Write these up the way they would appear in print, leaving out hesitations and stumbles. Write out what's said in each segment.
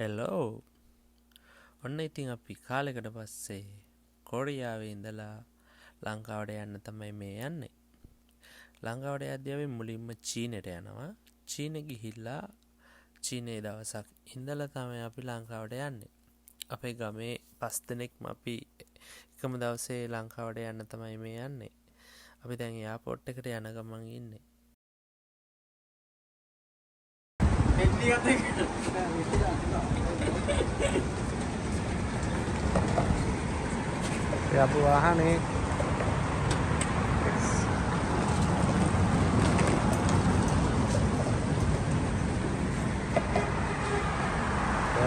Hello ඔන්න ඉතින් අපි කාලෙකට පස්සේ කොරියාවේ ඉඳලා ලංකාවට යන්න තමයි මේ යන්නේ. ලංකාවට යද්දී අපි මුලින්ම චීනෙට යනවා. චීනෙ ගිහිල්ලා චීනේ දවසක් ඉඳලා තමයි අපි ලංකාවට යන්නේ. අපේ ගමේ 5 දෙනෙක්ම අපි එකම දවසේ ලංකාවට යන්න තමයි මේ යන්නේ. අපි දැන් එයාපෝට් එකට යන ගමන් ඉන්නේ. Ya buahan nih.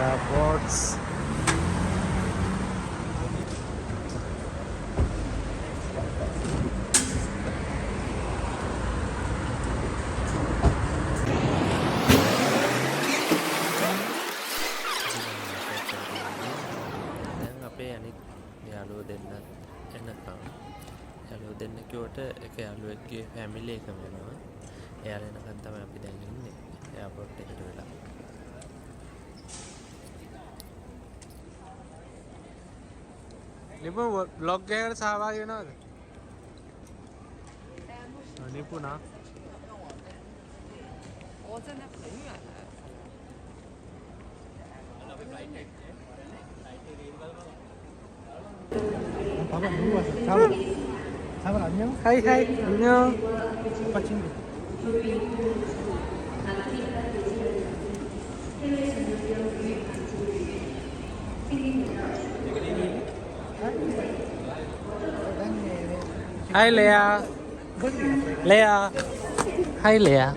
Airports. යාළුවෝ දෙන්න එනකම් යාළුවෝ දෙන්න කිව්වට එක යාළුවෙක්ගේ ෆැමිලි එකම වෙනවා. එයාලා එනකම් තමයි අපි දැන් ඉන්නේ එයාපෝට් එකට වෙලා. නිපු vlog එකකට සහභාගී වෙනවද? නිපු නා 我真的很远了。 봐봐 누구 왔어? 잡을 안녕? 하이 하이 안녕. 오빠 친구. Hai Lea. Lea. Hai Lea.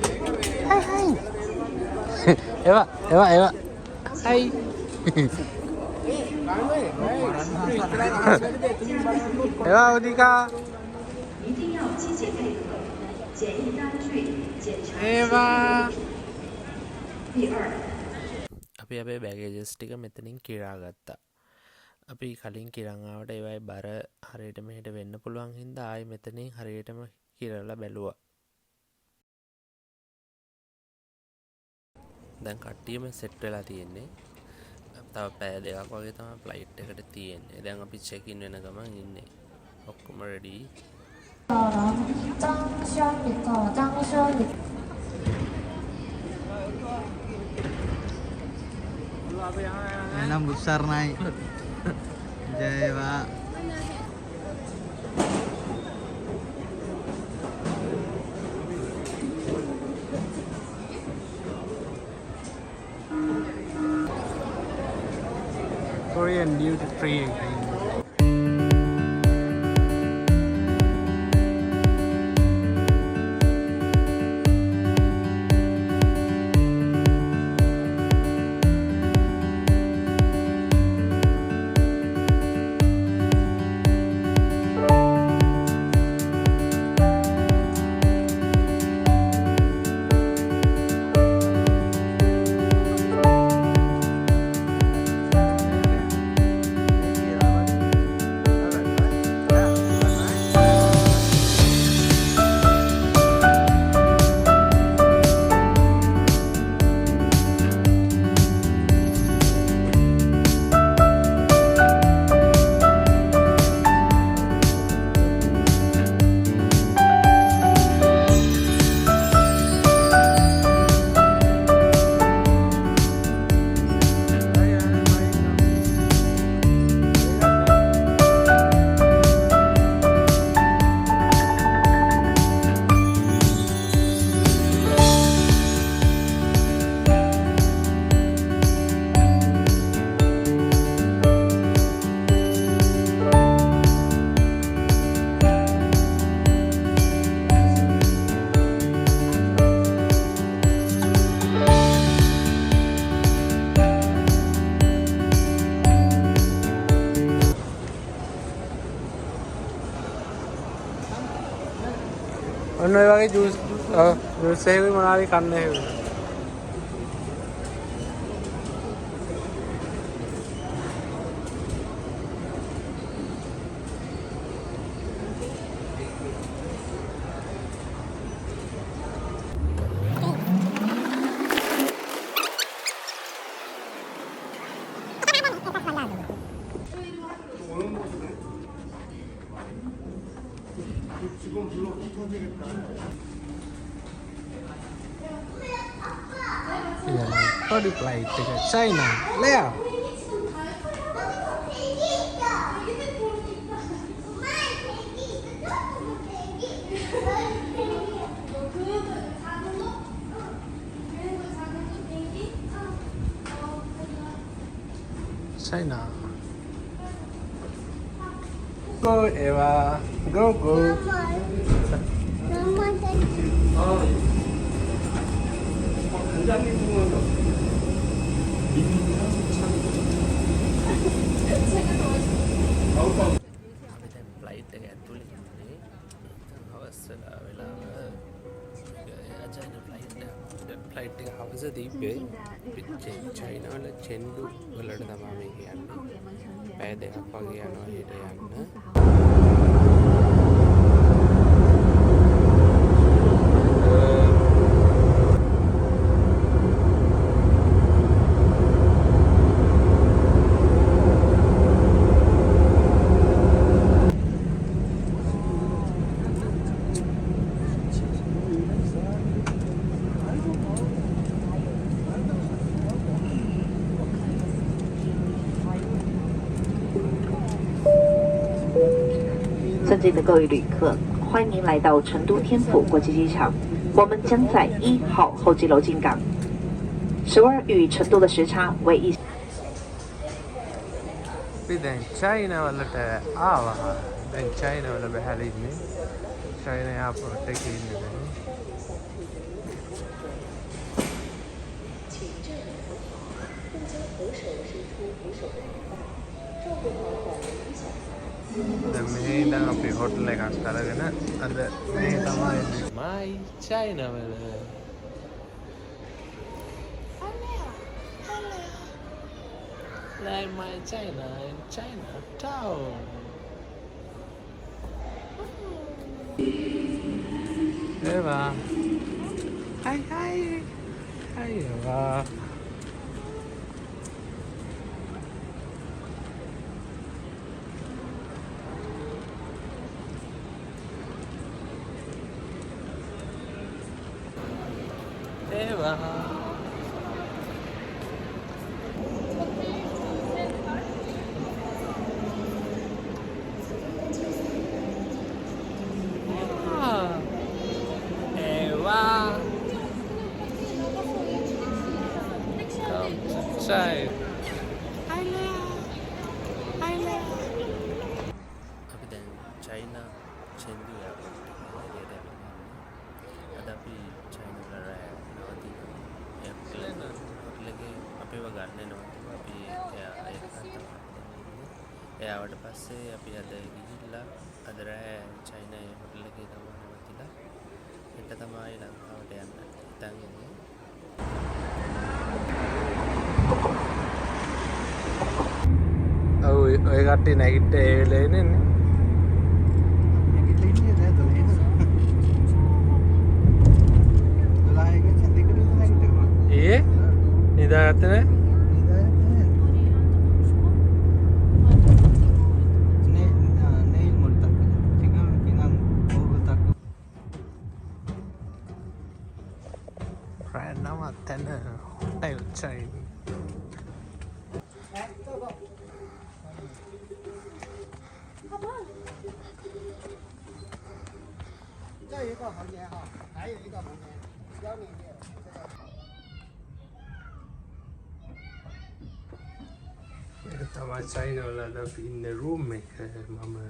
Hai hai. Eva, Eva, Eva. Hai. Eva, Odika. Eva. අපි අපේ බෑගේජස් ටික මෙතනින් කිරා ගත්තා. අපි කලින් කිරන් ආවට ඒවයි බර හරියට මෙහෙට වෙන්න පුළුවන් හින්දා ආයි මෙතනින් හරියටම කිරලා බැලුවා. දැන් කට්ටියම සෙට් වෙලා තියෙන්නේ. තව පැය දෙකක් වගේ තමයි ෆ්ලයිට් එකට තියෙන්නේ. දැන් අපි චෙක් ඉන් වෙන ගමන් ඉන්නේ. ඔක්කොම ready. Enam besar naik. Jaya Pak. Korean duty free. ඔන්න ඔය වගේ ජූස් එහෙම මොනවාරි කන්න එහෙම. Body plate dekat China. Lea. China. Go Eva. Go go. අපි දැන් ෆ්ලයිට් එක ඇතුලේ ඉන්නේ. හවස් වෙලාව අජයන ෆ්ලයිට් එක හවස දීපේ චයිනා වල චෙන්ඩු වලට තමයි මේක යන්නේ. පැය දෙකක් වගේ යනවා හෙට යන්න.尊敬的各位旅客，欢迎您来到成都天府国际机场。我们将在1号候机楼进港。首尔与成都的时差为1。 අපි දැන් චයිනා වලට ආවා. දැන් චයිනා වල බහැලා ඉන්නේ. චයිනා එයාපෝට් එකේ ඉන්නේ දැන්. දැන් මෙහි ඉඳන් අපි හොටල් එකක් කරගෙන අද මේ තමයි එන්නේ. මයි චයිනා වල like my China in Chinatown. Eva. Hi, hi. Hi, Eva. Eva. Side. අපි දැන් චයිනා චෙන්ඩු එයාපෝට් එකේ අද අපි චයිනා වල රෑ නවතිනවා. එයාපෝට් එකේ අපිව ගන්න නවතිනවා. අපි එයාට එයාවට පස්සේ අපි අද ගිහිල්ලා අද රෑ චයිනා හොටල් එකේ තමයි නවතිලා. හෙට තමයි ලංකාවට යන්න හිතන් ඉන්නේ. ඔය කට්ටිය නැගිට ඒ වෙලේ එන්නේ. නැගිටලා ඉන්නේ දැන් 12 දෙකට නැගිටිනවා. ඒ නිදාගත්තේ නැහැ? Hotel China. Sama China wala ada in the room make mama.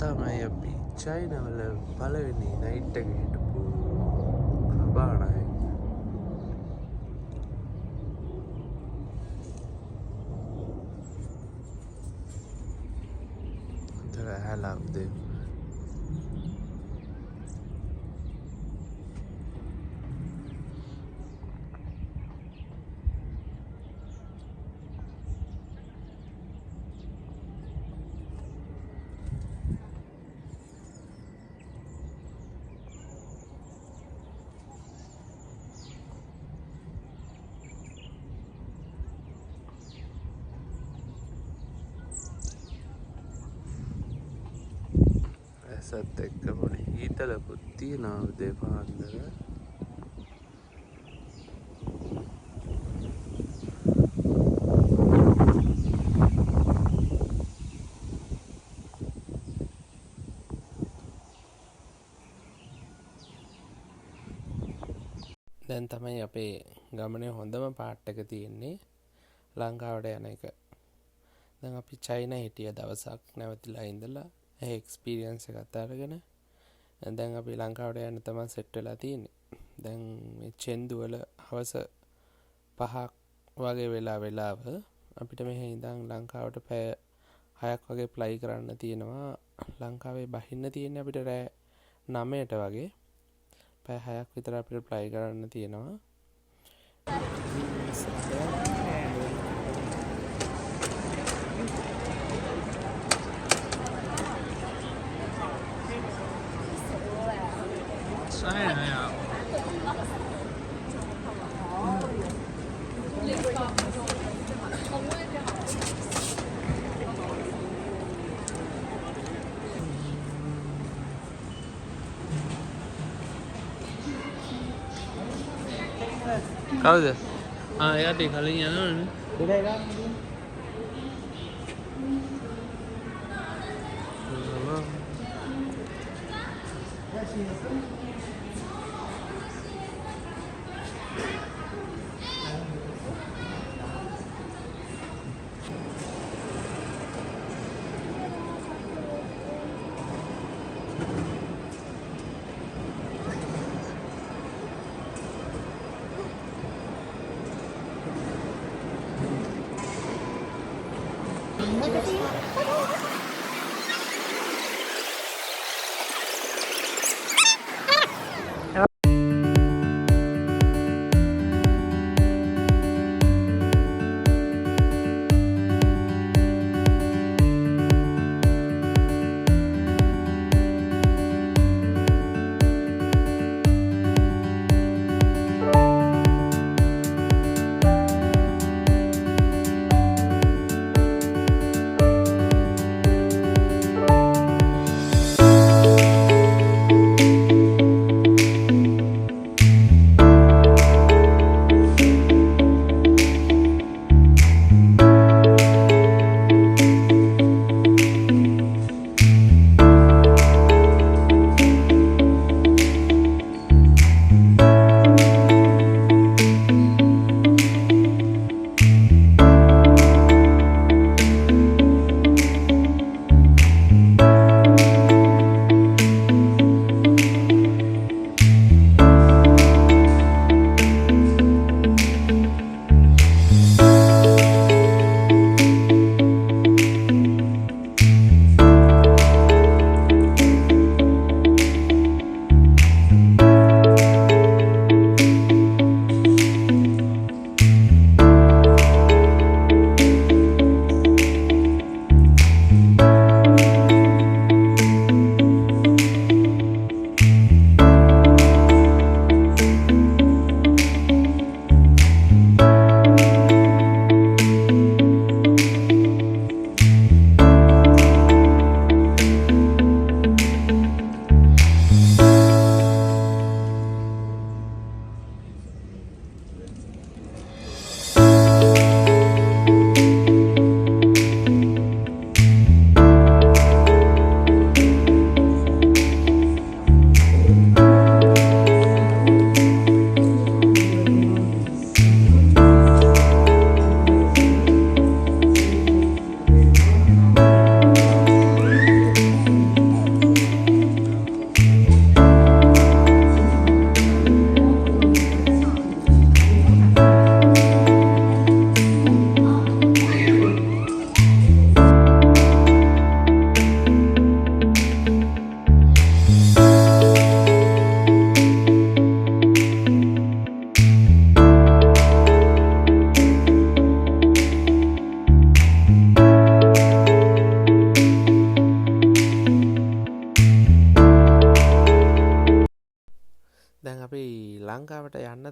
තමයි අපි චයිනවල පළවෙනි නයිට් එක හිටපු කබානාය. I love them. ඇසත් එක්ක පොඩි හීතලකුත් තියෙනවා උදේ පාන්දර. දැන් තමයි අපේ ගමනේ හොඳම පාට් එක තියෙන්නේ ලංකාවට යන එක. දැන් අපි චයිනා හිටිය දවසක් නැවතිලා ඉඳලා ඒ එක්ස්පීරියන්ස් එකත් අරගෙන දැන් අපි ලංකාවට යන්න තමයි සෙට් වෙලා තියෙන්නේ. දැන් මේ චෙන්දු වල හවස 5ක් වගේ වෙලාව අපිට මෙහෙ ඉඳන් ලංකාවට පැය 6ක් වගේ ෆ්ලයි කරන්න තියෙනවා. ලංකාවේ බහින්න තියෙන්නේ අපිට රෑ 9ට වගේ. පැය 6ක් විතර අපිට ෆ්ලයි කරන්න තියෙනවා. කවුද? එයාට කලින් යනවනේ.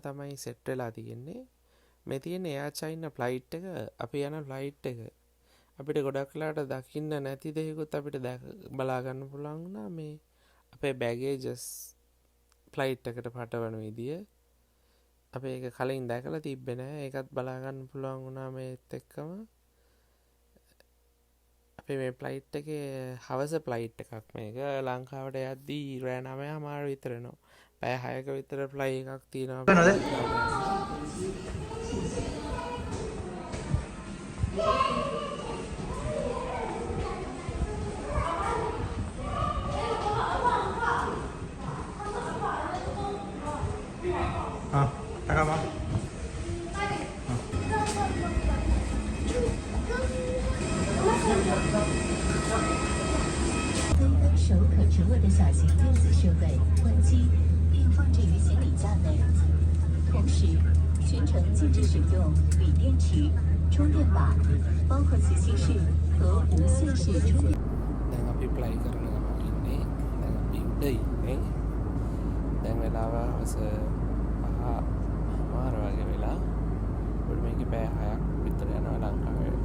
තමයි සෙට් වෙලා තියෙන්නේ. මේ තියෙන එයා චයිනා ෆ්ලයිට් එක අපි යන ෆ්ලයිට් එක අපිට ගොඩක් වෙලාට දකින්න නැති දෙයක්ත් අපිට බලා ගන්න පුළුවන් වුණා මේ අපේ බෑගේජස් ෆ්ලයිට් එකට පටවන විදිය අපි ඒක කලින් දැකලා තිබ්බේ නෑ. ඒකත් බලා ගන්න පුළුවන් වුණා මේත් එක්කම. අපි මේ ෆ්ලයිට් එකේ හවස ෆ්ලයිට් එකක් මේක. ලංකාවට යද්දී රෑ 9:00 විතර එනවා. පැය 6ක විතර ෆ්ලයි එකක් තියෙනවා. 잠깐만. 非单手可持握的小型电子设备关机，并放置于行李架内。同时，全程禁止使用锂电池、充电宝，包括磁吸式和无线式充电。 දැන් අපි ප්ලයි කරන ගමන් ඉන්නේ. දැන් අපි උඩ ඉන්නේ. දැන් වෙලාව හවස 5:00 වගේ වෙලා. උඩ මේකේ පැය 6ක් විතර යනවා ලංකාවට.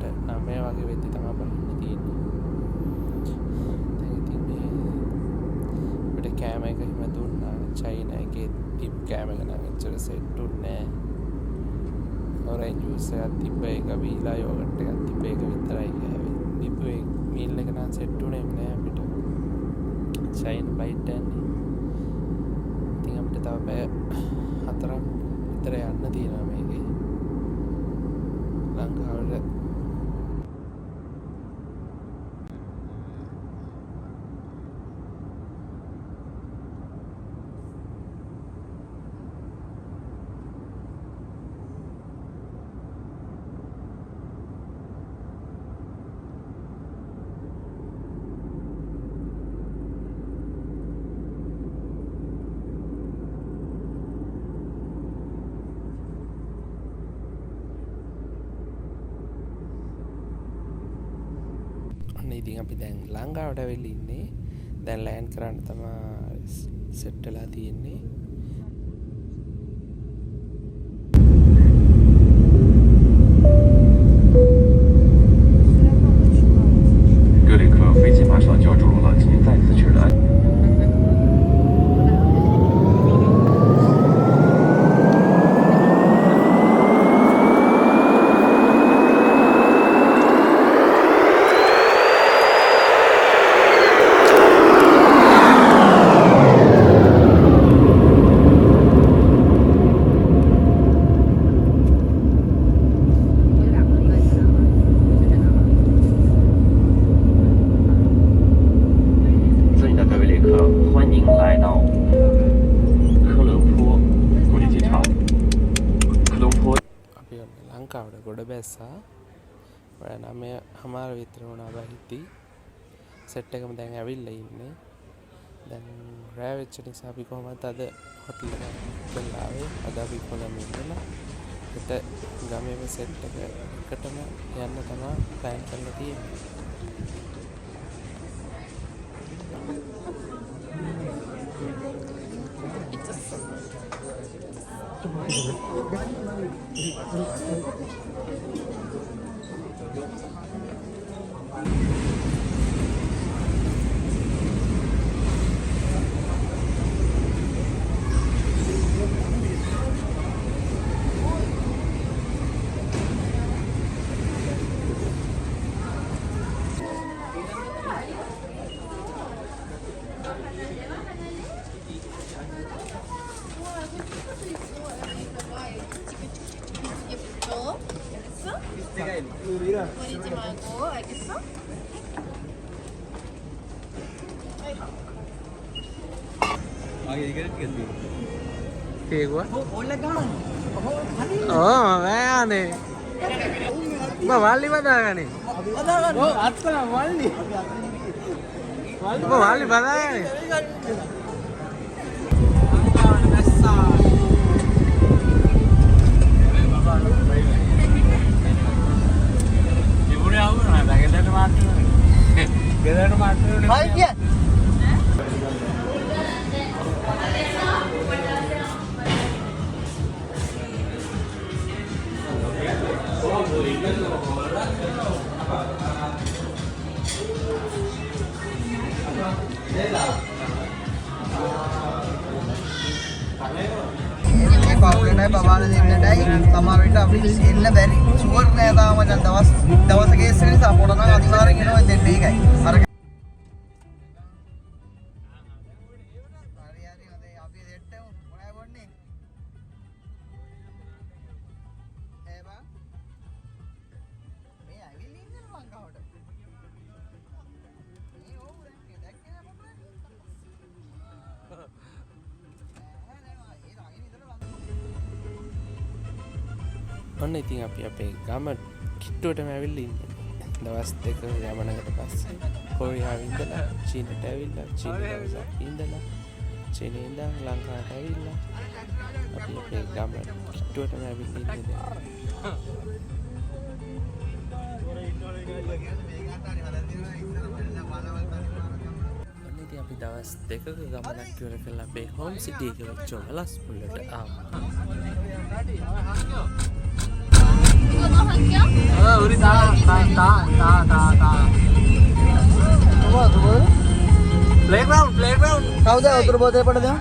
9 වගේ වෙද්දි තමයි බලන්න තියෙන්නේ. දැන් ඉතින් මේ අපිට කෑම එක හිම දුන්නා. චයිනා එකේ තිබ් කෑම එක නම් එච්චර සෙට් උන්නේ නැහැ. ඔරෙන්ජ් ජූස් එකක් තිබ්බ එක බීලා යෝගට් එකක් තිබ්බ එක විතරයි කෑවේ. තිබ්බේ මීල් එක නම් සෙට් උනේ නැහැ අපිට. චයිනා ෆ්ලයිට් යන්නේ. ඉතින් අපිට තව පැය 4ක් විතර යන්න තියෙනවා මේකේ. ලංකාවට ඉතින් අපි දැන් ලංකාවට ඇවිල්ලා ඉන්නේ. දැන් ලෑන්ඩ් කරන්න තමයි සෙට් වෙලා තියෙන්නේ. ලංකාවට ගොඩ බැස්සා. ඔය 9:00 විතර වුණා බහිද්දි. සෙට් එකම දැන් ඇවිල්ලා ඉන්නේ. දැන් රෑ වෙච්ච නිසා අපි කොහොමද අද හොටල් එකට ගිහලා අද අපි කොළඹ ඉඳලා හිට ගමේම සෙට් එක එකටම යන්න තමයි ප්ලෑන් කරලා තියෙන්නේ. 버리지 말고, 알겠어? Thiệt quá. Mẹ Bà Wali bataga ni. Wali. Wali bataga ni. තමයි බබාලා දෙන්නටයි සමහර විට අපි එන්න බැරි ෂුවර් නෑ තාම මචං දවස් කේස් එක නිසා පොඩ නම් අනිවාර්යෙන් එනවා දෙන්න ඒකයි අර හරි හරි අපි දෙට්ටමු මොනවයි බොන්නේ ඒ බං මේ ඇවිල්ලා ඉන්නේ ලංකාවට මේ ඕව දැක්කේ නෑ බබා ඔන්න ඉතින් අපි අපේ ගම කිට්ටුවටම ඇවිල්ලා ඉන්නේ. දවස් දෙක යමනකට පස්සේ කොරියාවේ ඉඳලා චීනට ඇවිල්ලා චීනට ඉඳලා චීනේ ඉඳන් ලංකාවට ඇවිල්ලා අපි අපේ ගම කිට්ටුවටම ඇවිල්ලා ඉන්නේ දැන්. ඔන්න ඉතින් අපි දවස් දෙකක ගමනක් ඉවර කරලා අපේ හෝම් සිටි එක වෙච්ච වලස් පුල්ලට ආවා. playground kau dah utur bote pada dia